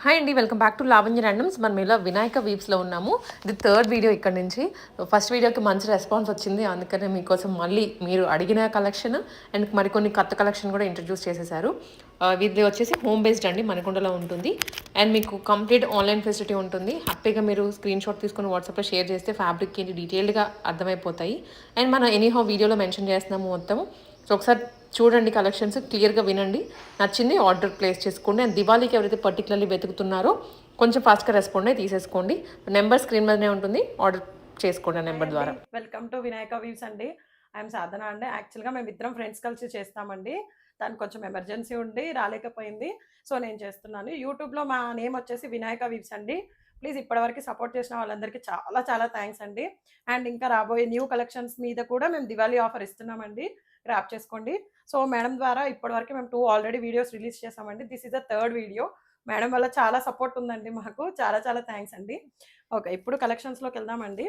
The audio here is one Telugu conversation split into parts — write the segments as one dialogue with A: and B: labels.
A: హాయ్ అండి, welcome back to Lavanya randoms. మనం ఇలా వినాయక వీవ్స్లో ఉన్నాము. ఇది థర్డ్ వీడియో ఇక్కడ నుంచి. ఫస్ట్ వీడియోకి మంచి రెస్పాన్స్ వచ్చింది, అందుకనే మీకోసం మళ్ళీ మీరు అడిగిన కలెక్షన్ అండ్ మరికొన్ని కొత్త కలెక్షన్ కూడా ఇంట్రడ్యూస్ చేసేసారు. ఇది వచ్చేసి హోమ్ బేస్డ్ అండి, మనకొండలో ఉంటుంది. అండ్ మీకు కంప్లీట్ ఆన్లైన్ ఫెసిలిటీ ఉంటుంది. హ్యాపీగా మీరు స్క్రీన్ షాట్ తీసుకుని వాట్సాప్లో షేర్ చేస్తే ఫ్యాబ్రిక్ ఏంటి డీటెయిల్డ్గా అర్థమైపోతాయి. అండ్ మనం ఎనీహౌ వీడియోలో మెన్షన్ చేస్తున్నాము మొత్తము. సో ఒకసారి చూడండి, కలెక్షన్స్ క్లియర్గా వినండి, నచ్చింది ఆర్డర్ ప్లేస్ చేసుకోండి. అండ్ దివాళీకి ఎవరైతే పర్టికులర్లీ వెతుకుతున్నారో కొంచెం ఫాస్ట్గా రెస్పాండ్ అయ్యి తీసేసుకోండి. నెంబర్ స్క్రీన్ మీదనే ఉంటుంది, ఆర్డర్ చేసుకోండి ఆ నెంబర్ ద్వారా.
B: వెల్కమ్ టు వినాయక వీవ్స్ అండి. ఐఎమ్ సాధన అండి. యాక్చువల్గా మేము ఇద్దరం ఫ్రెండ్స్ కలిసి చేస్తామండి. దానికి కొంచెం ఎమర్జెన్సీ ఉండి రాలేకపోయింది, సో నేను చేస్తున్నాను. యూట్యూబ్లో మా నేమ్ వచ్చేసి వినాయక వీవ్స్ అండి. ప్లీజ్ ఇప్పటివరకు సపోర్ట్ చేసిన వాళ్ళందరికీ చాలా చాలా థ్యాంక్స్ అండి. అండ్ ఇంకా రాబోయే న్యూ కలెక్షన్స్ మీద కూడా మేము దివాళీ ఆఫర్ ఇస్తున్నామండి, గ్రాప్ చేసుకోండి. సో మేడం ద్వారా ఇప్పటివరకు మేము 2 ఆల్రెడీ వీడియోస్ రిలీజ్ చేసామండి. This is the third video. Madam వల్ల చాలా సపోర్ట్ ఉందండి మాకు. చాలా చాలా థ్యాంక్స్ అండి. ఓకే, ఇప్పుడు కలెక్షన్స్లోకి వెళ్దామండి.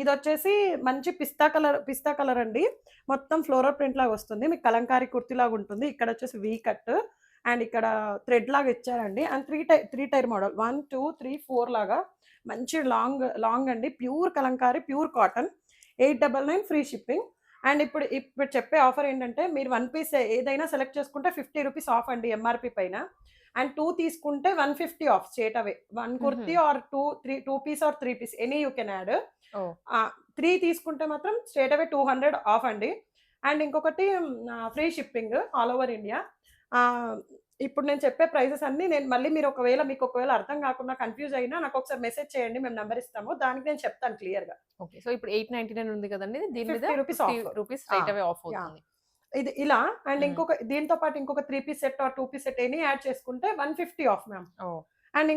B: ఇది వచ్చేసి మంచి పిస్తా కలర్ అండి. మొత్తం ఫ్లోరల్ ప్రింట్ లాగా వస్తుంది, మీకు కలంకారీ కుర్తి లాగా ఉంటుంది. ఇక్కడ వచ్చేసి వీ కట్ అండ్ ఇక్కడ థ్రెడ్ లాగా ఇచ్చారండి. అండ్ త్రీ టైర్ మోడల్ 1 2 3 4 లాగా మంచి లాంగ్ అండి. Pure Kalamkari, pure cotton. 899 free shipping. And ఇప్పుడు చెప్పే ఆఫర్ ఏంటంటే, మీరు 1 పీస్ ఏదైనా సెలెక్ట్ చేసుకుంటే 50 రూపీస్ ఆఫ్ అండి ఎంఆర్పి పైన. అండ్ 2 తీసుకుంటే 150 off straight away. 1 kurti or 2 piece or 3 piece any you can add. 3 తీసుకుంటే మాత్రం స్ట్రేట్ అవే 200 ఆఫ్ అండి. అండ్ ఇంకొకటి free shipping all over India. ఇప్పుడు నేను చెప్పే ప్రైజెస్ అన్ని మళ్ళీ మీరు మీకు ఒకవేళ అర్థం కాకుండా కన్ఫ్యూజ్ అయినా నాకు ఒకసారి మెసేజ్ చేయండి, మేము నెంబర్ ఇస్తాము, దానికి నేను చెప్తాను క్లియర్గా.
A: ఓకే, సో ఇప్పుడు 899 ఉంది కదండి, దీని మీద
B: 50 rupees off.
A: Rupees straight away off అవుతుంది.
B: ఇది ఇలా. అండ్ దీంతో పాటు ఇంకొక 3 piece set or 2 piece set any add చేసుకుంటే 150 ఆఫ్ మ్యామ్. అండ్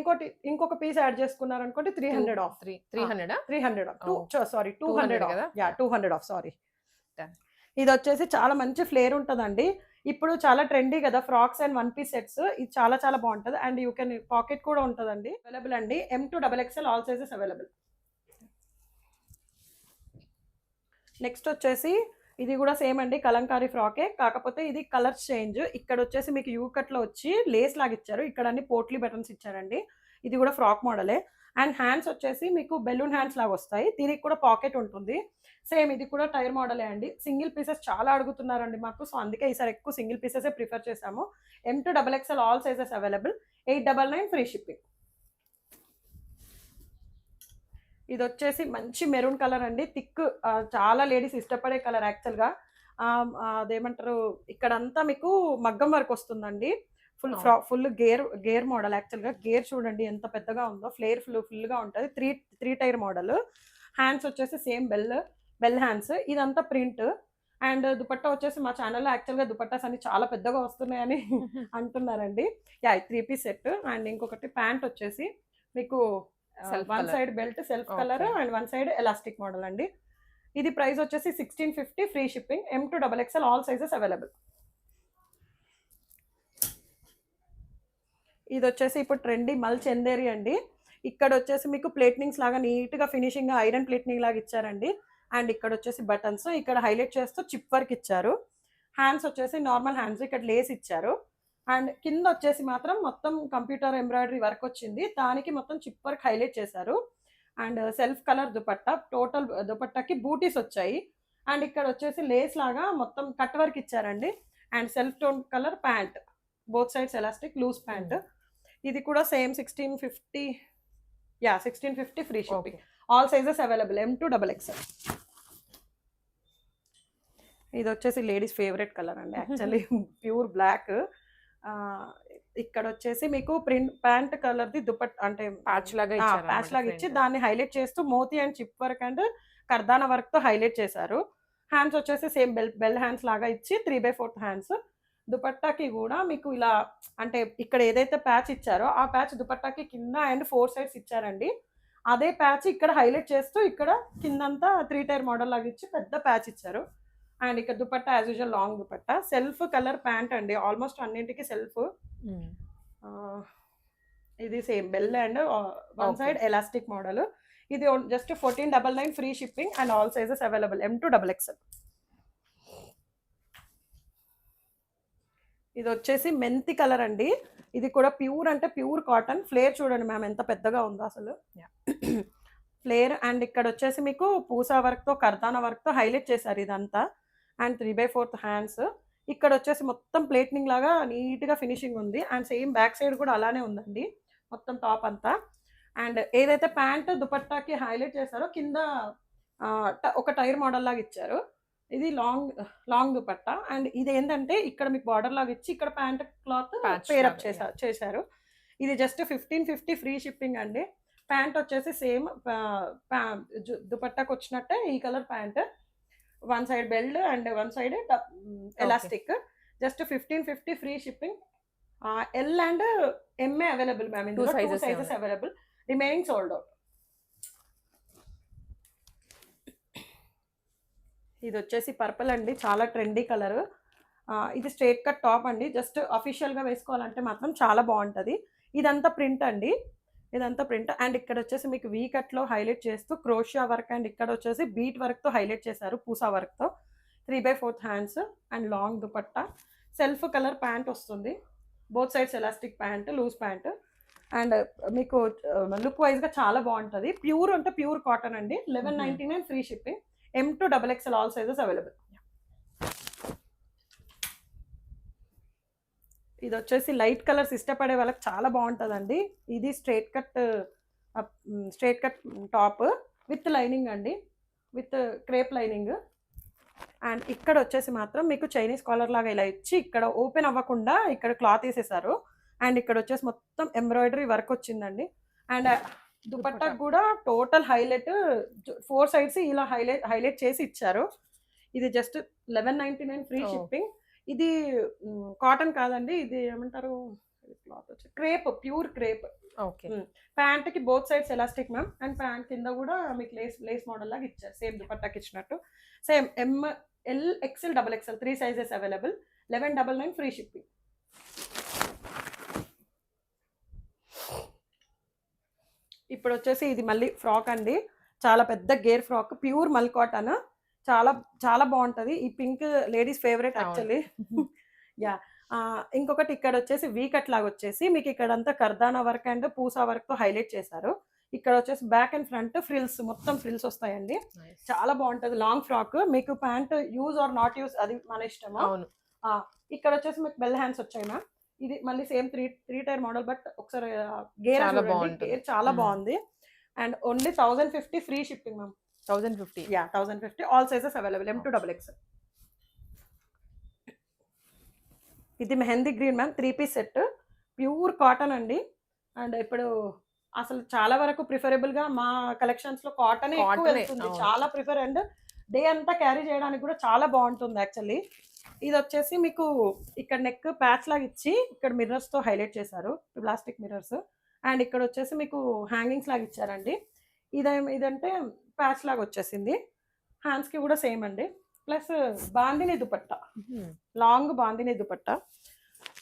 B: ఇంకొక పీస్ యాడ్ చేసుకున్నారు అనుకోండి 300 off. 300 off. Sorry 200 off. 200 off, sorry. ఇది వచ్చేసి చాలా మంచి ఫ్లేర్ ఉంటుందండి. ఇప్పుడు చాలా ట్రెండీ కదా ఫ్రాక్స్ అండ్ 1 పీస్ సెట్స్. ఇది చాలా చాలా బాగుంటుంది. అండ్ యూ కెన్ పాకెట్ కూడా ఉంటుందండి. అవైలబుల్ అండి, M to XXL all sizes available. Next వచ్చేసి ఇది కూడా సేమ్ అండి, కలంకారీ ఫ్రాకే, కాకపోతే ఇది కలర్ చేంజ్. ఇక్కడ వచ్చేసి మీకు యూ కట్లో వచ్చి లేస్ లాగా ఇచ్చారు, ఇక్కడ అన్ని పోట్లీ బటన్స్ ఇచ్చారండి. ఇది కూడా ఫ్రాక్ మోడలే. అండ్ హ్యాండ్స్ వచ్చేసి మీకు బెలూన్ హ్యాండ్స్ లాగా వస్తాయి, దీనికి కూడా పాకెట్ ఉంటుంది. సేమ్ ఇది కూడా టైర్ మోడలే అండి. సింగిల్ పీసెస్ చాలా అడుగుతున్నారండి మాకు, సో అందుకే ఈసారి ఎక్కువ సింగిల్ పీసెసే ప్రిఫర్ చేసాము. M to XXL all sizes available. 899 free shipping. ఇది వచ్చేసి మంచి మెరూన్ కలర్ అండి, థిక్. చాలా లేడీస్ ఇష్టపడే కలర్ యాక్చువల్గా. అదేమంటారు, ఇక్కడంతా మీకు మగ్గం వర్క్ వస్తుందండి. Full gear model. యాక్చువల్గా గేర్ చూడండి ఎంత పెద్దగా ఉందో, ఫ్లేర్ ఫుల్గా ఉంటుంది. Three tier model. హ్యాండ్స్ వచ్చేసి సేమ్ బెల్ హ్యాండ్స్. ఇదంతా ప్రింట్. అండ్ దుపట్టా వచ్చేసి మా ఛానల్లో యాక్చువల్గా దుపట్టాస్ అన్ని చాలా పెద్దగా వస్తున్నాయని అంటున్నారండి. 3 పీస్ సెట్. అండ్ ఇంకొకటి ప్యాంట్ వచ్చేసి మీకు 1 side belt self colour and 1 side elastic model అండి. ఇది ప్రైస్ వచ్చేసి 1650 free shipping. M to XXL all sizes available. ఇది వచ్చేసి ఇప్పుడు ట్రెండీ మల్ చందేరి అండి. ఇక్కడ వచ్చేసి మీకు ప్లేట్నింగ్స్ లాగా నీట్గా ఫినిషింగ్ ఐరన్ ప్లేట్నింగ్ లాగా ఇచ్చారండి. అండ్ ఇక్కడ వచ్చేసి బటన్స్, ఇక్కడ హైలైట్ చేస్తూ చిప్ వర్క్ ఇచ్చారు. హ్యాండ్స్ వచ్చేసి నార్మల్ హ్యాండ్స్, ఇక్కడ లేస్ ఇచ్చారు. అండ్ కింద వచ్చేసి మాత్రం మొత్తం కంప్యూటర్ ఎంబ్రాయిడరీ వర్క్ వచ్చింది, దానికి మొత్తం చిప్ వర్క్ హైలైట్ చేశారు. And self colour dupatta, total దుపట్టాకి బూటీస్ వచ్చాయి. అండ్ ఇక్కడ వచ్చేసి లేస్ లాగా మొత్తం కట్ వర్క్ ఇచ్చారండి. And self tone colour pant, both sides elastic loose pant. ఇది కూడా same 1650 free shipping. All sizes available. M to XXL. ఇది వచ్చేసి లేడీస్ ఫేవరెట్ కలర్ అండి యాక్చువల్లీ, ప్యూర్ బ్లాక్. ఇక్కడ వచ్చేసి మీకు ప్యాంట్ కలర్ది దుపట్టా అంటే ప్యాచ్ లాగా ఇచ్చి దాన్ని హైలైట్ చేస్తూ మోతీ అండ్ చిప్ వర్క్ అండ్ కర్దానా వర్క్ తో హైలైట్ చేశారు. హ్యాండ్స్ వచ్చేసి సేమ్ బెల్ హ్యాండ్స్ లాగా ఇచ్చి 3/4 హ్యాండ్స్. దుపట్టాకి కూడా మీకు ఇలా అంటే ఇక్కడ ఏదైతే ప్యాచ్ ఇచ్చారో ఆ ప్యాచ్ దుపట్టాకి కింద అండ్ 4 సైడ్స్ ఇచ్చారండి. అదే ప్యాచ్ ఇక్కడ హైలైట్ చేస్తూ ఇక్కడ కిందంతా 3 టైర్ మోడల్ లాగా ఇచ్చి పెద్ద ప్యాచ్ ఇచ్చారు. అండ్ ఇక్కడ dupatta as usual long dupatta, self colour pant అండి. ఆల్మోస్ట్ అన్నింటికి సెల్ఫ్. ఇది same bell and 1 side elastic model. ఇది just 1499 free shipping and all sizes available. M to XXL. ఇది వచ్చేసి మెంతి కలర్ అండి. ఇది కూడా ప్యూర్ అంటే ప్యూర్ కాటన్. ఫ్లేర్ చూడండి మ్యామ్ ఎంత పెద్దగా ఉందో అసలు. ఫ్లేర్ అండ్ ఇక్కడ వచ్చేసి మీకు పూసా వర్క్తో కర్దానా వర్క్తో హైలైట్ చేశారు ఇదంతా. And 3/4 hands. ఇక్కడ వచ్చేసి మొత్తం ప్లేట్నింగ్ లాగా నీట్గా ఫినిషింగ్ ఉంది. అండ్ సేమ్ బ్యాక్ సైడ్ కూడా అలానే ఉందండి మొత్తం టాప్ అంతా. అండ్ ఏదైతే ప్యాంట్ దుపట్టాకి హైలైట్ చేశారో కింద ఒక టైర్ మోడల్ లాగా ఇచ్చారు. ఇది లాంగ్ లాంగ్ దుపట్టా. అండ్ ఇది ఏంటంటే ఇక్కడ మీకు బార్డర్ లాగా ఇచ్చి ఇక్కడ ప్యాంట్ క్లాత్ పేరప్ చేశారు. ఇది జస్ట్ 1550 ఫ్రీ షిప్పింగ్ అండి. ప్యాంట్ వచ్చేసి సేమ్ దుపట్టాకి వచ్చినట్టే ఈ colour pant. One side belt and one side elastic. Just 1550 free shipping. L and MA available ma'am. ఇందులో 2 sizes available. Remaining sold out. ఇది వచ్చేసి పర్పుల్ అండి, చాలా ట్రెండీ కలర్. ఇది స్ట్రైట్ కట్ టాప్ అండి. జస్ట్ అఫీషియల్గా వేసుకోవాలంటే మాత్రం చాలా బాగుంటుంది. ఇదంతా ప్రింట్ అండి, ఇదంతా ప్రింట్. అండ్ ఇక్కడ వచ్చేసి మీకు వీ కట్లో హైలైట్ చేస్తూ క్రోషియా వర్క్ అండ్ ఇక్కడ వచ్చేసి బీట్ వర్క్తో హైలైట్ చేశారు పూసా వర్క్తో. 3/4 hands and long dupatta. Self colour pant వస్తుంది. Both sides elastic pant, loose pant. And మీకు లుక్ వైజ్గా చాలా బాగుంటుంది. ప్యూర్ అంటే ప్యూర్ కాటన్ అండి. 1199 free shipping. M to XXL all sizes available. ఇది వచ్చేసి లైట్ కలర్స్ ఇష్టపడే వాళ్ళకి చాలా బాగుంటుందండి. ఇది straight cut top with lining అండి, విత్ క్రేప్ లైనింగ్. అండ్ ఇక్కడ వచ్చేసి మాత్రం మీకు చైనీస్ కాలర్ లాగా ఇలా ఇచ్చి ఇక్కడ ఓపెన్ అవ్వకుండా ఇక్కడ క్లాత్ వేసేసారు. అండ్ ఇక్కడ వచ్చేసి మొత్తం ఎంబ్రాయిడరీ వర్క్ వచ్చిందండి. అండ్ దుపట్టాకు కూడా టోటల్ హైలైట్ 4 సైడ్స్ ఇలా హైలైట్ చేసి ఇచ్చారు. ఇది జస్ట్ 1199 ఫ్రీ షిప్పింగ్. ఇది కాటన్ కాదండి, ఇది ఏమంటారు క్లాత్ వచ్చి crepe, pure crepe.
A: Okay.
B: Pant కి both sides elastic ma'am. And pant కింద కూడా మీకు లేస్ మోడల్ లాగా ఇచ్చారు సేమ్ దుపట్టాకి ఇచ్చినట్టు. Same ML XL XXL 3 sizes available. 1199 free shipping. ఇప్పుడు వచ్చేసి ఇది మళ్ళీ ఫ్రాక్ అండి, చాలా పెద్ద గేర్ ఫ్రాక్, ప్యూర్ మల్ కాటన్. చాలా చాలా బాగుంటుంది. ఈ pink ladies favourite actually. Yeah. ఇంకొకటి ఇక్కడ వచ్చేసి వీ కట్ లాగా వచ్చేసి మీకు ఇక్కడంతా కర్దానా వర్క్ అండ్ పూసా వర్క్తో హైలైట్ చేశారు. ఇక్కడ వచ్చేసి బ్యాక్ అండ్ ఫ్రంట్ ఫ్రిల్స్, మొత్తం ఫ్రిల్స్ వస్తాయండి. చాలా బాగుంటుంది. Long frock. మీకు pant use or not use అది మన ఇష్టము. ఇక్కడ వచ్చేసి మీకు బెల్ హ్యాండ్స్ వచ్చాయి మ్యామ్. ఇది మళ్ళీ same three tier model, but ఒకసారి గేర్ చాలా బాగుంది. And only 1050 free shipping ma'am.
A: 1050.
B: Yeah, 1050 all sizes available. M to XXL. ఇది mehndi green ma'am, 3 piece set, pure cotton అండి. అండ్ ఇప్పుడు అసలు చాలా వరకు ప్రిఫరబుల్ గా మా కలెక్షన్స్ లో కాటన్ ఎక్కువ వెళ్తుంది. చాలా ప్రిఫర్. అండ్ డే అంతా క్యారీ చేయడానికి కూడా చాలా బాగుంటుంది యాక్చువల్లీ. ఇది వచ్చేసి మీకు ఇక్కడ నెక్ ప్యాచ్ లాగా ఇచ్చి ఇక్కడ మిర్రర్స్ తో హైలైట్ చేశారు, ప్లాస్టిక్ మిర్రర్స్. అండ్ ఇక్కడ వచ్చేసి మీకు హ్యాంగింగ్స్ లాగా ఇచ్చారండి. ఇదంటే ప్యాచ్ లాగా వచ్చేసింది. హ్యాండ్స్ కి కూడా సేమ్ అండి. Plus bandhani dupatta, long bandhani dupatta.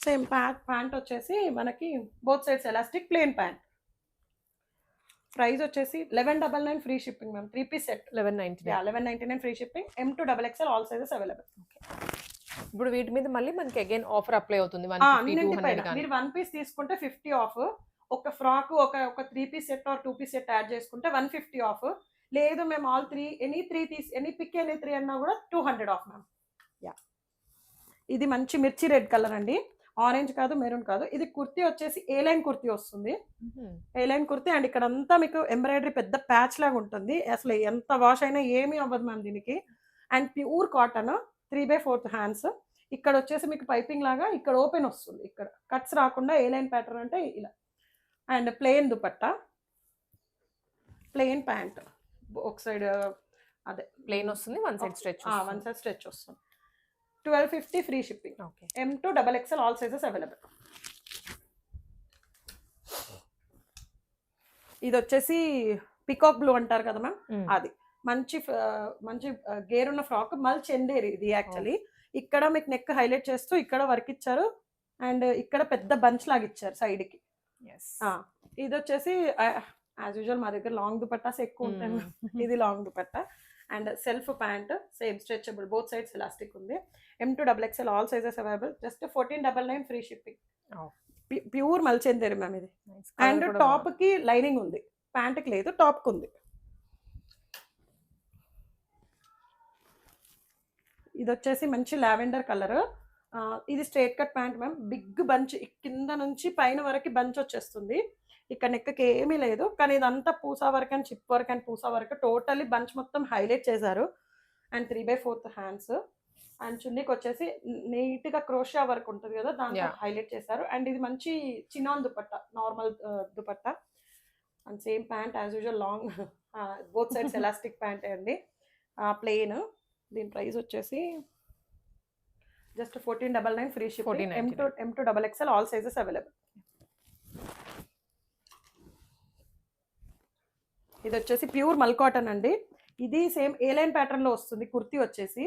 B: Same pant వచ్చేసి మనకి both sides elastic plain pant. Price వచ్చేసి 1199 free shipping ma'am. 3 piece set 1199 free shipping. M to XXL all sizes available.
A: ఇప్పుడు వీటి మీద మళ్ళీ మనకి అగైన్ ఆఫర్ అప్లై అవుతుంది.
B: మీరు 1 పీస్ తీసుకుంటే 50 ఆఫ్. ఒక ఫ్రాక్ ఒక 3 piece set or 2 piece set add చేసుకుంటే 150 ఆఫ్. లేదు మేము ఆల్ 3 ఎనీ పిక్ ఎనీ 3 అన్నా కూడా 200 ఆఫ్ మ్యామ్. యా. ఇది మంచి మిర్చి రెడ్ కలర్ అండి, ఆరెంజ్ కాదు, మెరూన్ కాదు. ఇది కుర్తీ వచ్చేసి ఏ లైన్ కుర్తీ వస్తుంది. ఏ లైన్ కుర్తీ. అండ్ ఇక్కడ అంతా మీకు ఎంబ్రాయిడరీ పెద్ద ప్యాచ్ లాగా ఉంటుంది. అసలు ఎంత వాష్ అయినా ఏమీ అవ్వదు మ్యామ్ దీనికి. And pure cotton, 3/4 hands. ఇక్కడ వచ్చేసి మీకు పైపింగ్ లాగా ఇక్కడ ఓపెన్ వస్తుంది, ఇక్కడ కట్స్ రాకుండా ఏ లైన్ ప్యాటర్న్ అంటే ఇలా. And plain dupatta, plain pant. ఒక సైడ్ అదే
A: ప్లెయిన్ వస్తుంది, వన్ సైడ్
B: స్ట్రెచ్ వస్తుంది. 1250 free shipping. M to XXL all sizes available. ఇది వచ్చేసి పికాక్ బ్లూ అంటారు కదా మ్యామ్, అది మంచి గేర్ ఉన్న ఫ్రాక్. మల్ చందేరి ఇది యాక్చువల్లీ. ఇక్కడ మీకు నెక్ హైలైట్ చేస్తూ ఇక్కడ వర్క్ ఇచ్చారు. అండ్ ఇక్కడ పెద్ద బంచ్ లాగా ఇచ్చారు సైడ్ కి. ఇది వచ్చేసి యాజ్ యూజువల్ మా దగ్గర లాంగ్ దుపట్టాస్ ఎక్కువ ఉంటాయి. ఇది long dupatta. And self pant, same stretchable, both sides elastic ఉంది. M2XXL all sizes available. Just 1499 free shipping. Pure మల్చెందేరి మ్యామ్ ఇది. అండ్ టాప్ కి లైనింగ్ ఉంది, ప్యాంట్ కి లేదు, టాప్ కి ఉంది. ఇది వచ్చేసి మంచి లావెండర్ కలర్. ఇది straight cut pant ma'am. Big bunch కింద నుంచి పైన వరకు బంచ్ వచ్చేస్తుంది. ఇక్కడ నెక్కకి ఏమీ లేదు, కానీ ఇదంతా Pusa work and chip work and Pusa work totally bunch మొత్తం హైలైట్ చేశారు. And 3/4 hands. అండ్ చున్నీకి వచ్చేసి నీట్గా క్రోషియా వర్క్ ఉంటుంది కదా, దాంట్లో హైలైట్ చేశారు. అండ్ ఇది మంచి chinon dupatta, normal dupatta. And same pant as usual long, both sides elastic pant అండి, ప్లెయిన్. దీని ప్రైస్ వచ్చేసి just 1499 free shipping. M2XXL all sizes available. ఇది వచ్చేసి ప్యూర్ మల్ కాటన్ అండి. ఇది సేమ్ ఏ లైన్ ప్యాటర్న్ లో వస్తుంది. కుర్తీ వచ్చేసి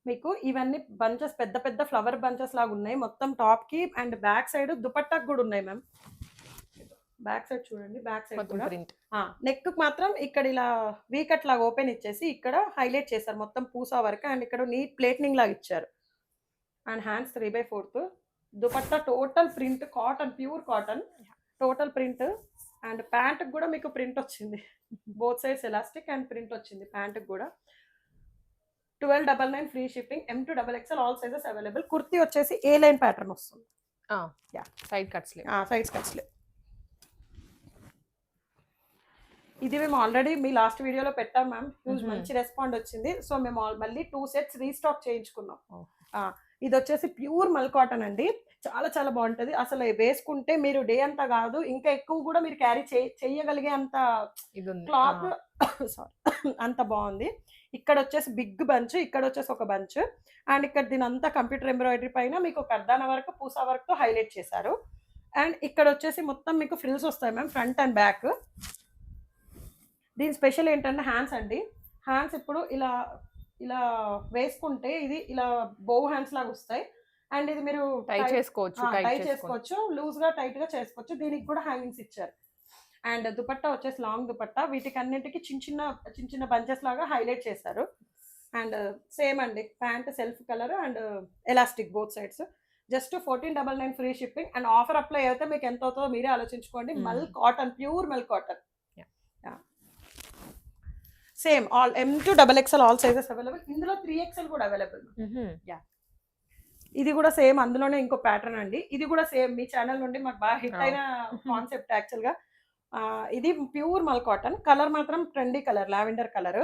B: మీకు ఇవన్నీ బంచెస్, పెద్ద పెద్ద ఫ్లవర్ బంచెస్ లాగా ఉన్నాయి మొత్తం టాప్ కి. అండ్ బ్యాక్ సైడ్ దుపట్టాకి కూడా ఉన్నాయి మ్యామ్. బ్యాక్ సైడ్ చూడండి, బ్యాక్ సైడ్ కూడా నెక్ మాత్రం ఇక్కడ ఇలా వీకట్ లాగా ఓపెన్ ఇచ్చేసి ఇక్కడ హైలైట్ చేశారు మొత్తం పూసా వర్క్. అండ్ ఇక్కడ నీట్ ప్లేట్నింగ్ లాగా ఇచ్చారు. And hands 3/4. Dupatta total print cotton, pure cotton total print. And pant కూడా మీకు ప్రింట్ వచ్చింది, both sides elastic and print వచ్చింది ప్యాంట్ కూడా. 1299 free shipping. M2XXL all sizes available. Kurti వచ్చేసి ఏ లైన్ ప్యాటర్న్ వస్తుంది.
A: సైడ్ కట్స్ లేవు.
B: ఇది మేము ఆల్రెడీ మీ లాస్ట్ వీడియోలో పెట్టాం మ్యామ్. మంచి రెస్పాండ్ వచ్చింది. సో మేము మళ్ళీ 2 సెట్స్ రీస్టాక్ చేయించుకున్నాం. ఇది వచ్చేసి ప్యూర్ మల్ కాటన్ అండి. చాలా చాలా బాగుంటుంది. అసలు వేసుకుంటే మీరు డే అంతా కాదు, ఇంకా ఎక్కువ కూడా మీరు క్యారీ చేయగలిగే అంత క్లాత్ అంత బాగుంది. ఇక్కడ వచ్చేసి బిగ్ బంచ్, ఇక్కడ వచ్చేసి ఒక బంచ్. అండ్ ఇక్కడ దీని అంతా కంప్యూటర్ ఎంబ్రాయిడరీ పైన మీకు కర్దాన వర్క్, పూసా వర్క్ తో హైలైట్ చేశారు. అండ్ ఇక్కడ వచ్చేసి మొత్తం మీకు ఫ్రిల్స్ వస్తాయి మ్యామ్, ఫ్రంట్ అండ్ బ్యాక్. దీని స్పెషల్ ఏంటంటే హ్యాండ్స్ అండి. హ్యాండ్స్ ఇప్పుడు ఇలా ఇలా వేసుకుంటే ఇది ఇలా బో హ్యాండ్స్ లాగా వస్తాయి. అండ్ ఇది మీరు టై చేసుకోవచ్చు, లూజ్ గా టైట్ గా చేసుకోవచ్చు. దీనికి కూడా హ్యాంగింగ్స్ ఇచ్చారు. అండ్ దుపట్టా వచ్చేసి లాంగ్ దుపట్టా. వీటికి అన్నింటికి చిన్న చిన్న బంచెస్ లాగా హైలైట్ చేశారు. అండ్ సేమ్ అండి, pant self colour and elastic both sides. Just 1499 free shipping. And offer apply అయితే మీకు ఎంత అవుతుందో మీరే ఆలోచించుకోండి. మల్ కాటన్, ప్యూర్ మల్ cotton. Same all M2XXL all sizes available. ఇందులో 3XL కూడా అవైలబుల్. ఇది కూడా సేమ్, అందులోనే ఇంకో ప్యాటర్న్ అండి. ఇది కూడా సేమ్ మీ ఛానల్ నుండి మాకు బాగా హిట్ అయిన కాన్సెప్ట్ యాక్చువల్ గా. ఇది ప్యూర్ మల్ కాటన్. కలర్ మాత్రం ట్రెండీ కలర్, లావెండర్ కలర్.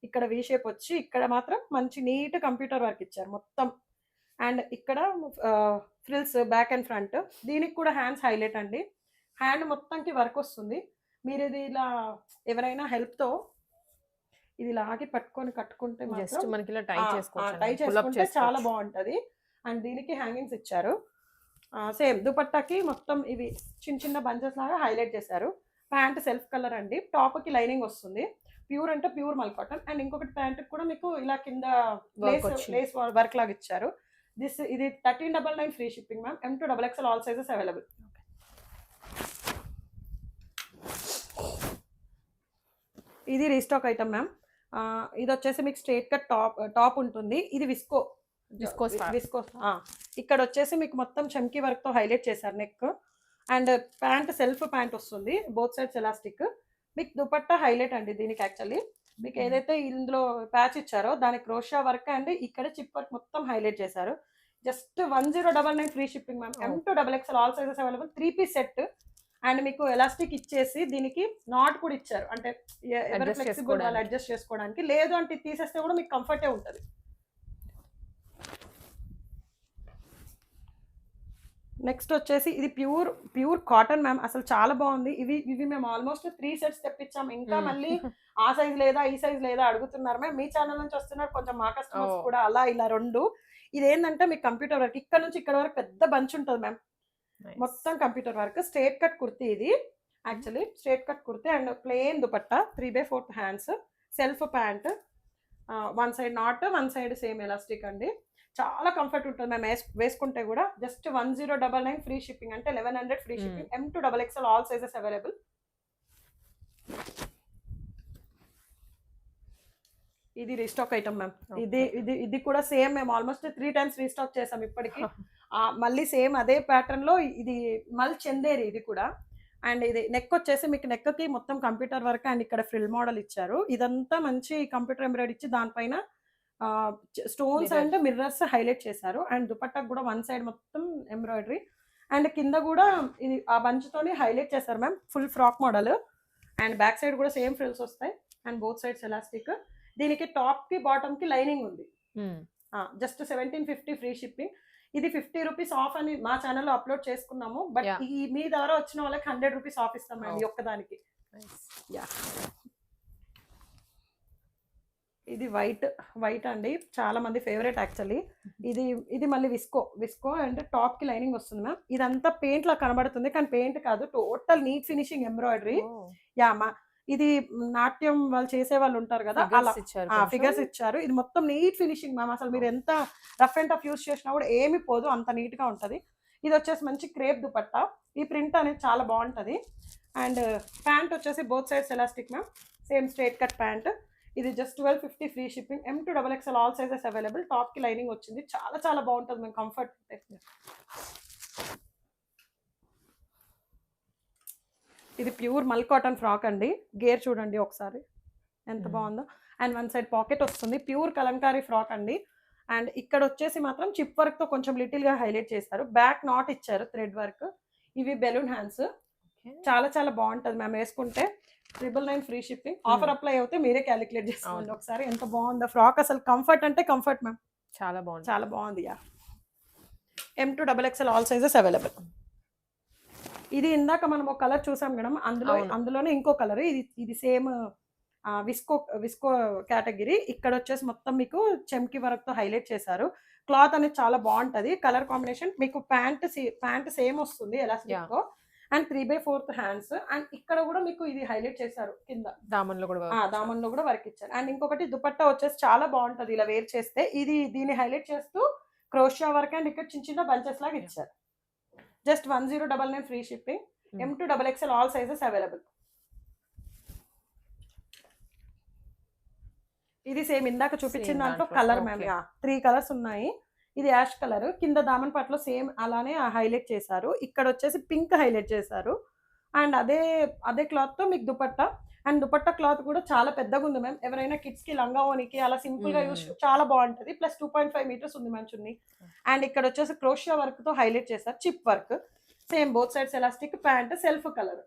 B: ఇక్కడ వి షేప్ వచ్చి ఇక్కడ మాత్రం మంచి నీట్ కంప్యూటర్ వర్క్ ఇచ్చారు మొత్తం. అండ్ ఇక్కడ ఫ్రిల్స్ బ్యాక్ అండ్ ఫ్రంట్. దీనికి కూడా హ్యాండ్స్ హైలైట్ అండి. హ్యాండ్ మొత్తంకి వర్క్ వస్తుంది. మీరు ఇది ఇలా ఎవరైనా హెల్ప్ తో ఇది లాగి పట్టుకొని కట్టుకుంటే
A: మనకి టై
B: చేసుకుంటే చాలా బాగుంటది. అండ్ దీనికి హ్యాంగింగ్స్ ఇచ్చారు. సేమ్ దుపట్టాకి మొత్తం ఇవి చిన్న బంచెస్ లాగా హైలైట్ చేశారు. ప్యాంట్ సెల్ఫ్ కలర్ అండి. టాప్ కి లైనింగ్ వస్తుంది. ప్యూర్ అంటే ప్యూర్ మల్ కాటన్. అండ్ ఇంకొకటి ప్యాంట్ కూడా మీకు ఇలా కింద లేస్ వర్క్ లాగా ఇచ్చారు. ఇది 1399 free shipping ma'am. M2XXL all sizes available. ఇది రీస్టాక్ ఐటమ్ మ్యామ్. ఇది వచ్చేసి మీకు స్ట్రైట్ కట్ టాప్ ఉంటుంది. ఇది విస్కోస్. ఇక్కడ వచ్చేసి మీకు మొత్తం చమ్కీ వర్క్ తో హైలైట్ చేశారు neck. And pant self pant వస్తుంది, బోత్ సైడ్స్ ఎలాస్టిక్. మీకు దుపట్టా హైలైట్ అండి. దీనికి యాక్చువల్లీ మీకు ఏదైతే ఇందులో ప్యాచ్ ఇచ్చారో దాని క్రోషియా వర్క్ అండ్ ఇక్కడ చిప్ వర్క్ మొత్తం హైలైట్ చేశారు. Just 1099 free shipping ma'am. M2XXL all sizes available. 3-piece set. And మీకు ఎలాస్టిక్ ఇచ్చేసి దీనికి నాట్ కూడా ఇచ్చారు, అంటే ఎవరు ఫ్లెక్సిబుల్ వాళ్ళు అడ్జస్ట్ చేసుకోవడానికి. లేదు అంటే తీసేస్తే కూడా మీకు కంఫర్టే ఉంటుంది. నెక్స్ట్ వచ్చేసి ఇది ప్యూర్ కాటన్ మ్యామ్. అసలు చాలా బాగుంది. ఇవి మేము ఆల్మోస్ట్ 3 సెట్స్ తెప్పించాం. ఇంకా మళ్ళీ ఆ సైజ్ లేదా ఈ సైజ్ లేదా అడుగుతున్నారు మ్యామ్. మీ ఛానల్ నుంచి వస్తున్నారు కొంచెం, మా కస్టమర్స్ కూడా అలా ఇలా 2. ఇదేంటంటే మీకు కంప్యూటర్ వర్క్ ఇక్కడ నుంచి ఇక్కడ వరకు పెద్ద బంచ్ ఉంటుంది మ్యామ్. మొత్తం computer work. Straight cut kurti ఇది actually, straight cut kurti. And plain dupatta, 3/4 hands, self pant, one side knot, one side same elastic అండి. చాలా కంఫర్ట్ ఉంటుంది మేము వేసుకుంటే కూడా. జస్ట్ 1099 ఫ్రీ షిప్పింగ్, అంటే 1100 free shipping. M2XXL all sizes available. ఇది రీస్టాక్ ఐటమ్ మ్యామ్. ఇది ఇది ఇది కూడా సేమ్ మేము ఆల్మోస్ట్ 3 టైమ్స్ రీస్టాక్ చేసాం ఇప్పటికి. మళ్ళీ సేమ్ అదే ప్యాటర్న్ లో ఇది మళ్ళీ చందేరి ఇది కూడా. అండ్ ఇది నెక్ వచ్చేసి మీకు నెక్ కి మొత్తం కంప్యూటర్ వర్క్ అండ్ ఇక్కడ ఫ్రిల్ మోడల్ ఇచ్చారు. ఇదంతా మంచి కంప్యూటర్ ఎంబ్రాయిడరీ ఇచ్చి దానిపైన స్టోన్స్ అండ్ మిర్రర్స్ హైలైట్ చేశారు. అండ్ దుపట్టాకు కూడా వన్ సైడ్ మొత్తం ఎంబ్రాయిడరీ అండ్ కింద కూడా ఇది ఆ బంచ్తోని హైలైట్ చేశారు ma'am. Full frock model and back side కూడా సేమ్ ఫ్రిల్స్ వస్తాయి అండ్ బోత్ సైడ్స్ ఎలాస్టిక్. దీనికి టాప్ కి బాటమ్ కి లైనింగ్ ఉంది. Just 1750 free shipping. ఇది 50 రూపీస్ ఆఫ్ అని మా ఛానల్లో అప్లోడ్ చేసుకున్నాము. బట్ ఈ మీ ద్వారా వచ్చిన వాళ్ళకి 100 రూపీస్ ఆఫ్ ఇస్తాం మేడం ఈ ఒక్కదానికి. ఇది వైట్ అండి, చాలా మంది ఫేవరెట్ యాక్చువల్లీ. ఇది ఇది మళ్ళీ విస్కో అండ్ టాప్ కి లైనింగ్ వస్తుంది మ్యామ్. ఇదంతా పెయింట్ లా కనబడుతుంది కానీ పెయింట్ కాదు, టోటల్ నీట్ ఫినిషింగ్ ఎంబ్రాయిడరీ. మా ఇది నాట్యం వాళ్ళు చేసే వాళ్ళు ఉంటారు కదా, అలా ఫిగర్స్ ఇచ్చారు. ఇది మొత్తం నీట్ ఫినిషింగ్ మ్యామ్. అసలు మీరు ఎంత రఫ్ అండ్ టఫ్ యూస్ చేసినా కూడా ఏమి పోదు, అంత నీట్ గా ఉంటది. ఇది వచ్చేసి మంచి క్రేప్ దుపట్టా. ఈ ప్రింట్ అనేది చాలా బాగుంటది. అండ్ ప్యాంట్ వచ్చేసి both sides elastic ma'am, same straight cut pant. ఇది just 1250 free shipping. M2XXL all sizes available. Top కి లైనింగ్ వచ్చింది, చాలా చాలా బాగుంటుంది మేము కంఫర్ట్. ఇది ప్యూర్ మల్ కాటన్ ఫ్రాక్ అండి. గేర్ చూడండి ఒకసారి ఎంత బాగుందో. అండ్ వన్ సైడ్ పాకెట్ వస్తుంది. ప్యూర్ కలంకారీ ఫ్రాక్ అండి. అండ్ ఇక్కడ వచ్చేసి మాత్రం చిప్ వర్క్ తో కొంచెం లిటిల్ గా హైలైట్ చేస్తారు. బ్యాక్ నాట్ ఇచ్చారు, థ్రెడ్ వర్క్. ఇవి బెలూన్ హ్యాండ్స్, చాలా చాలా బాగుంటది మ్యామ్ వేసుకుంటే. 999 ఫ్రీ షిప్పింగ్. ఆఫర్ అప్లై అవుతే మీరే క్యాలిక్యులేట్ చేసుకోండి ఒకసారి ఎంత బాగుందో ఫ్రాక్. అసలు కంఫర్ట్ అంటే కంఫర్ట్ మ్యామ్,
A: చాలా బాగుంది,
B: చాలా బాగుంది. M2XXL all sizes available. ఇది ఇందాక మనం ఒక కలర్ చూసాం మేడం, అందులోనే ఇంకో కలర్. ఇది సేమ్ విస్కో కేటగిరీ. ఇక్కడ వచ్చేసి మొత్తం మీకు చెమ్కి వర్క్ తో హైలైట్ చేశారు. క్లాత్ అనేది చాలా బాగుంటది. కలర్ కాంబినేషన్ మీకు ప్యాంట్ సేమ్ వస్తుంది ఎలాస్టిక్ తో అండ్ 3/4 హ్యాండ్స్. అండ్ ఇక్కడ కూడా మీకు ఇది హైలైట్ చేశారు, కింద దామన్లో కూడా వర్క్ ఇచ్చారు. అండ్ ఇంకొకటి దుపట్టా వచ్చేసి చాలా బాగుంటది ఇలా వేర్ చేస్తే. దీన్ని హైలైట్ చేస్తూ క్రోషియా వర్క్ అండ్ ఇక్కడ చిన్న చిన్న బంచెస్ లాగా ఇచ్చారు. Just 1099 free shipping. M2XXL all sizes available. ఇది సేమ్ ఇందాక చూపించిన దాంట్లో కలర్ మ్యామ్. 3 కలర్స్ ఉన్నాయి. ఇది యాష్ కలర్, కింద దామన్ పట్లో సేమ్ అలానే హైలైట్ చేశారు. ఇక్కడ వచ్చేసి పింక్ హైలైట్ చేశారు. అండ్ అదే క్లాత్ తో మీకు దుపట్టా. అండ్ దుపట్టా క్లాత్ కూడా చాలా పెద్దగా ఉంది మ్యామ్. ఎవరైనా కిడ్స్ కి లంగా ఓనికి అలా సింపుల్ గా యూస్ చాలా బాగుంటది. ప్లస్ 2.5 మీటర్స్ ఉంది మ్యామ్ చున్నీ. అండ్ ఇక్కడ వచ్చేసి క్రోషియా వర్క్ తో హైలైట్ చేశారు, chip work. Same both sides elastic. Pant self colour.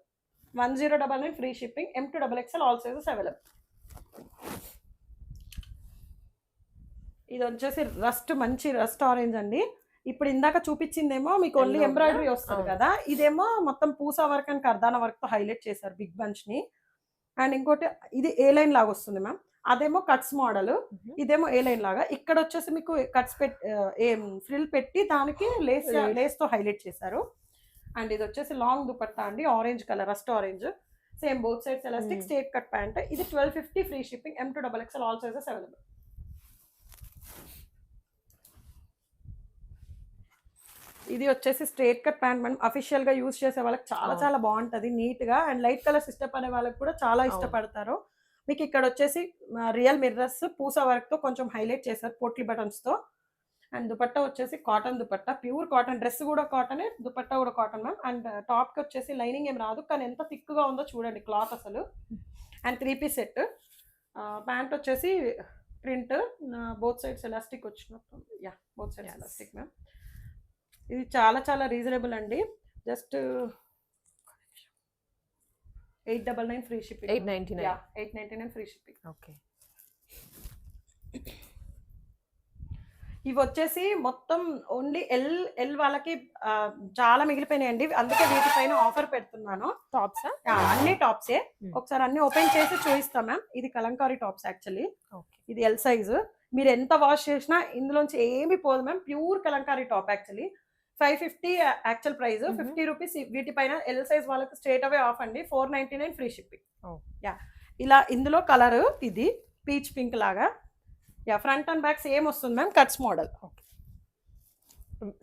B: 1099 free shipping. M2XXL all sizes available. ఇది వచ్చేసి మంచి రస్ట్ ఆరెంజ్ అండి. ఇప్పుడు ఇందాక చూపించిందేమో మీకు ఓన్లీ ఎంబ్రాయిడరీ వస్తుంది కదా, ఇదేమో మొత్తం పూసా వర్క్ అండ్ కర్దానా వర్క్ తో హైలైట్ చేశారు బిగ్ బంచ్ ని. అండ్ ఇంకోటి ఇది ఏ లైన్ లాగా వస్తుంది మ్యామ్, అదేమో కట్స్ మోడల్, ఇదేమో ఏ లైన్ లాగా. ఇక్కడ వచ్చేసి మీకు కట్స్ ఫ్రిల్ పెట్టి దానికి లేస్ తో హైలైట్ చేశారు. అండ్ ఇది వచ్చేసి లాంగ్ దుపట్టా అండి, orange colour, rust orange. Same both sides elastic, straight cut pant. ఇది 1250 free shipping. M2XXL all sizes available. ఇది వచ్చేసి స్ట్రైట్ కట్ ప్యాంట్ మనం అఫీషియల్ గా యూస్ చేసే వాళ్ళకి చాలా చాలా బాగుంటది నీట్ గా. అండ్ లైట్ కలర్స్ ఇష్టపడే వాళ్ళకి కూడా చాలా ఇష్టపడతారు. మీకు ఇక్కడ వచ్చేసి రియల్ మిర్రర్స్ పూసా వర్క్ తో కొంచెం హైలైట్ చేశారు పోట్లీ బటన్స్ తో. అండ్ దుపట్టా వచ్చేసి cotton dupatta, pure cotton. Dress కూడా కాటనే, దుపట్టా కూడా కాటన్ మ్యామ్. అండ్ టాప్ కి వచ్చేసి లైనింగ్ ఏం రాదు, కానీ ఎంత థిక్ గా ఉందో చూడండి క్లాత్ అసలు. And 3 piece set. ప్యాంట్ వచ్చేసి ప్రింట్, బోత్ సైడ్స్ ఎలాస్టిక్ వచ్చినట్టు. Both sides elastic ma'am. ఇది చాలా చాలా రీజనబుల్ అండి. Just 899 free shipping. 899 free shipping.
A: Okay.
B: ఇవి వచ్చేసి మొత్తం ఓన్లీ ఎల్ వాళ్ళకి చాలా మిగిలిపోయినాయండి, అందుకే వీటిపైన ఆఫర్ పెడుతున్నాను.
A: టాప్స్
B: అన్ని టాప్సే. ఒకసారి అన్ని ఓపెన్ చేసి చూపిస్తాం మ్యామ్. ఇది కలంకారీ టాప్స్ యాక్చువల్లీ. ఇది ఎల్ సైజు. మీరు ఎంత వాష్ చేసినా ఇందులోంచి ఏమి పోదు ma'am. Pure Kalamkari top actually. 550 actual price. 50 rupees వీటిపైన ఎల్ సైజ్ వాళ్ళకి స్ట్రేట్ అవే ఆఫ్ అండి. 499 ఫ్రీ షిప్పింగ్. ఇలా ఇందులో కలర్ ఇది పీచ్ పింక్ లాగా. ఫ్రంట్ అండ్ బ్యాక్ సేమ్ వస్తుంది ma'am, cuts model.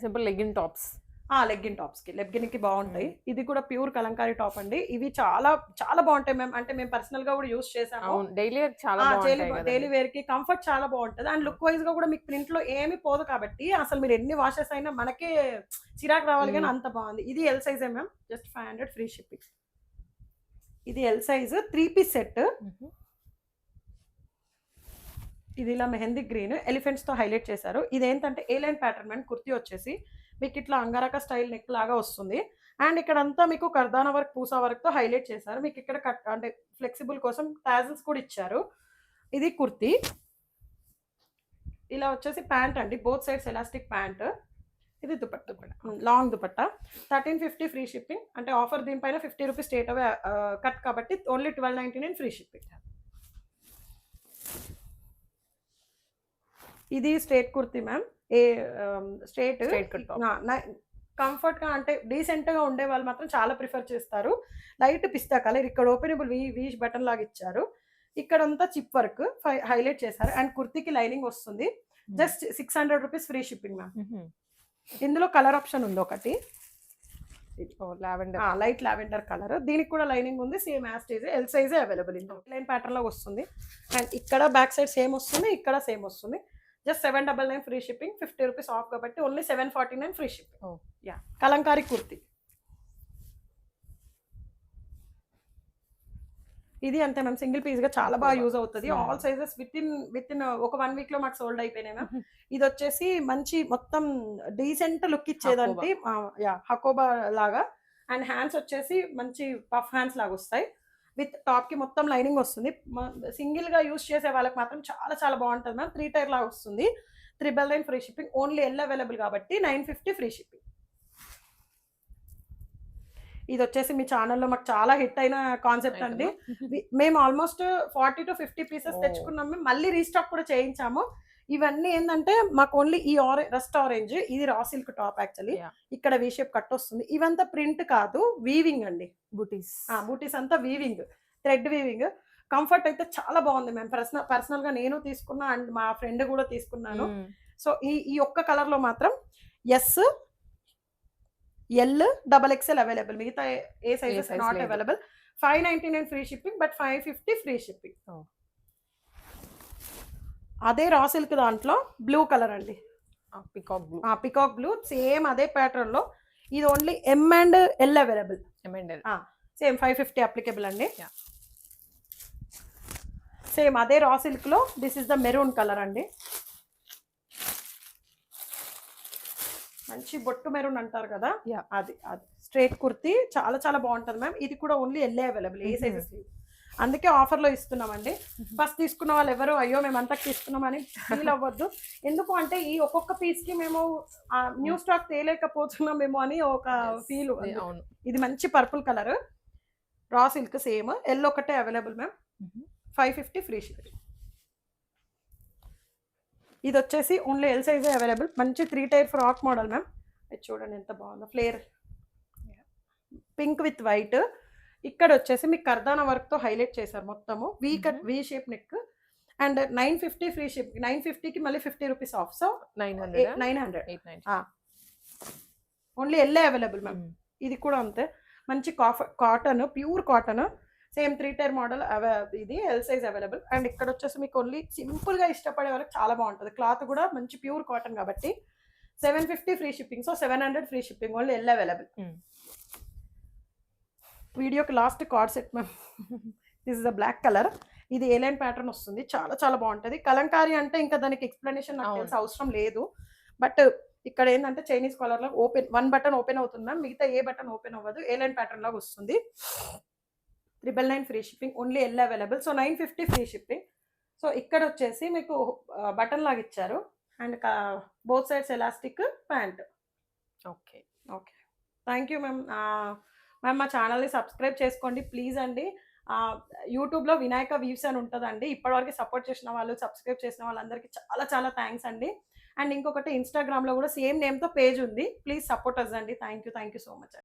A: Simple leggin tops.
B: Leggin టాప్స్కి లెగ్గిన్కి బాగుంటాయి. ఇది కూడా ప్యూర్ కలంకారీ టాప్ అండి. ఇవి చాలా చాలా బాగుంటాయి మ్యామ్. అంటే మేము పర్సనల్ గా కూడా యూస్ చేసాము.
A: అవును, డైలీ చాలా బాగుంటాయి కదండి.
B: డైలీ వేర్ కి కంఫర్ట్ చాలా బాగుంటది. అండ్ లుక్ వైజ్ గా కూడా మీకు ప్రింట్ లో ఏమి పోదు కాబట్టి అసలు మీరు ఎన్ని వాషెస్ అయినా మనకే చిరాకు రావాలి కానీ అంత బాగుంది. ఇది ఎల్ సైజే మ్యామ్, జస్ట్ 500 ఫ్రీ షిప్పింగ్. ఇది ఎల్ సైజ్ 3 పీస్ సెట్. ఇది ఇలా మెహందీ గ్రీన్ ఎలిఫెంట్స్ తో హైలైట్ చేశారు. ఇదేంటంటే A line pattern ma'am. Kurti వచ్చేసి మీకు ఇట్లా అంగారక స్టైల్ నెక్ లాగా వస్తుంది. అండ్ ఇక్కడంతా మీకు కర్దానా వర్క్ పూసా వర్క్ తో హైలైట్ చేశారు. మీకు ఇక్కడ కట్ అంటే ఫ్లెక్సిబుల్ కోసం టాజిల్స్ కూడా ఇచ్చారు. ఇది కుర్తీ. ఇలా వచ్చేసి ప్యాంట్ అండి, బోత్ సైడ్స్ ఎలాస్టిక్ ప్యాంట్. ఇది dupatta, long dupatta. 1350 free shipping. అంటే ఆఫర్ దీనిపైన 50 రూపీస్ స్టేట్ అవే కట్ కాబట్టి ఓన్లీ 1299 ఫ్రీ షిప్పింగ్. ఇది straight kurti ma'am. Straight comfort గా అంటే డీసెంట్ గా ఉండే వాళ్ళు మాత్రం చాలా ప్రిఫర్ చేస్తారు. Light pista colour. ఇక్కడ ఓపెనబుల్ వీ బటన్ లాగా ఇచ్చారు. ఇక్కడంతా చిప్ వర్క్ హైలైట్ చేశారు. అండ్ కుర్తీకి లైనింగ్ వస్తుంది. Just 600 rupees free shipping ma'am. ఇందులో కలర్ ఆప్షన్ ఉంది ఒకటి, లైట్ లావెండర్ కలర్. దీనికి కూడా లైనింగ్ ఉంది. Same as it is L సైజే అవైలబుల్. ఇందులో లైన్ ప్యాటర్న్ లో వస్తుంది. అండ్ ఇక్కడ బ్యాక్ సైడ్ సేమ్ వస్తుంది, ఇక్కడ సేమ్ వస్తుంది. Just 799 free shipping. 50 rupees off కాబట్టి only 749 free shipping. Yeah, Kalamkari kurti. ఇది అంతే మ్యామ్, సింగిల్ పీస్ గా చాలా బాగా యూజ్ అవుతుంది. ఆల్ సైజెస్ విత్ ఇన్ ఒక 1 వీక్ లో మాకు సోల్డ్ అయిపోయినాయి మ్యామ్. ఇది వచ్చేసి మంచి మొత్తం డీసెంట్ లుక్ ఇచ్చేదంటే హకోబా లాగా. అండ్ హ్యాండ్స్ వచ్చేసి మంచి పఫ్ హ్యాండ్స్ లాగా వస్తాయి. విత్ టాప్ కి మొత్తం లైనింగ్ వస్తుంది. సింగిల్ గా యూస్ చేసే వాళ్ళకి మాత్రం చాలా చాలా బాగుంటుంది మ్యామ్. 3 టైర్ లాగా వస్తుంది. 399 free shipping. Only L available కాబట్టి 950 ఫ్రీ షిప్పింగ్. ఇది వచ్చేసి మీ ఛానల్లో మాకు చాలా హిట్ అయిన కాన్సెప్ట్ అండి. మేము ఆల్మోస్ట్ 40 to 50 పీసెస్ తెచ్చుకున్నాం. మేము మళ్ళీ రీస్టాక్ కూడా చేయించాము. ఇవన్నీ ఏంటంటే మాకు ఓన్లీ ఈ రస్ట్ ఆరెంజ్, ఇది రా సిల్క్ టాప్. యాక్చువల్లీ ఇక్కడ వీ షేప్ కట్ వస్తుంది. ఇవంతా ప్రింట్ కాదు, వీవింగ్ అండి. బూటీస్ అంతా వీవింగ్, థ్రెడ్ వీవింగ్. కంఫర్ట్ అయితే చాలా బాగుంది మ్యామ్. పర్సనల్ గా నేను తీసుకున్నా అండ్ మా ఫ్రెండ్ కూడా తీసుకున్నాను. సో ఈ ఒక్క కలర్ లో మాత్రం ఎస్, ఎల్, XXL అవైలబుల్. మిగతా ఏ sizes not available. 599 free shipping but 550 free shipping. అదే రా సిల్క్ దాంట్లో బ్లూ కలర్ అండి, పికాక్ బ్లూ. సేమ్ అదే ప్యాటర్న్ లో. ఇది only M and L available. Same 550 applicable అండి. సేమ్ అదే రా సిల్క్ లో this is the maroon colour అండి. మంచి బొట్టు మెరూన్ అంటారు కదా, అది స్ట్రేట్ కుర్తీ. చాలా చాలా బాగుంటుంది మ్యామ్. ఇది కూడా ఓన్లీ ఎల్ అవైలబుల్, ఏ సైజెస్ లేవు. అందుకే ఆఫర్లో ఇస్తున్నామండి. ఫస్ట్ తీసుకున్న వాళ్ళు ఎవరు అయ్యో మేము అంతకు తీసుకున్నామని ఫీల్ అవ్వద్దు. ఎందుకు అంటే ఈ ఒక్కొక్క పీస్కి మేము న్యూ స్టాక్ తేలేకపోతున్నామేమో అని ఒక ఫీల్. ఇది మంచి purple colour, raw silk. Same L ఒకటే అవైలబుల్ మ్యామ్. 550 free shipping. ఇది వచ్చేసి ఓన్లీ ఎల్ సైజే అవైలబుల్. మంచి 3 టైర్ ఫ్రాక్ మోడల్ మ్యామ్. ఇది చూడండి ఎంత బాగుందో. Flare pink with white. ఇక్కడ వచ్చేసి మీకు కర్దానా వర్క్ తో హైలైట్ చేశారు మొత్తము. V shape neck. And 950 free ship. 950కి మళ్ళీ 50 rupees off. So 900 only L available ma'am. ఇది కూడా అంతే, మంచి cotton, pure cotton. Same 3 tier model. ఇది ఎల్ సైజ్ అవైలబుల్. అండ్ ఇక్కడ వచ్చేసి మీకు ఓన్లీ సింపుల్ గా ఇష్టపడే వాళ్ళకి చాలా బాగుంటుంది. క్లాత్ కూడా మంచి ప్యూర్ కాటన్ కాబట్టి 750 free shipping. So 700 free shipping. Only L available. వీడియోకి last card set ma'am. This is the black colour. ఇది ఏ లైన్ ప్యాటర్న్ వస్తుంది. చాలా చాలా బాగుంటుంది. కలంకారీ అంటే ఇంకా దానికి ఎక్స్ప్లెనేషన్ నాకు తెలిసి అవసరం లేదు. బట్ ఇక్కడ ఏంటంటే చైనీస్ కాలర్ లో ఓపెన్, 1 బటన్ ఓపెన్ అవుతుంది మ్యామ్. మిగతా ఏ బటన్ ఓపెన్ అవ్వదు. ఏ లైన్ ప్యాటర్న్ లాగా వస్తుంది. 999 free shipping. Only L available. So 950 free shipping. So ఇక్కడ వచ్చేసి మీకు బటన్ లాగా ఇచ్చారు. And both sides elastic pant. Okay. Thank you ma'am. Ma'am మా ఛానల్ని సబ్స్క్రైబ్ చేసుకోండి ప్లీజ్ అండి. యూట్యూబ్లో వినాయక వీవ్స్ అని ఉంటుందండి. ఇప్పటివరకు సపోర్ట్ చేసిన వాళ్ళు, సబ్స్క్రైబ్ చేసిన వాళ్ళందరికీ చాలా చాలా థ్యాంక్స్ అండి. అండ్ ఇంకొకటి ఇన్స్టాగ్రామ్లో కూడా సేమ్ నేమ్తో పేజ్ ఉంది. ప్లీజ్ సపోర్ట్ అస్ అండి. Thank you so much.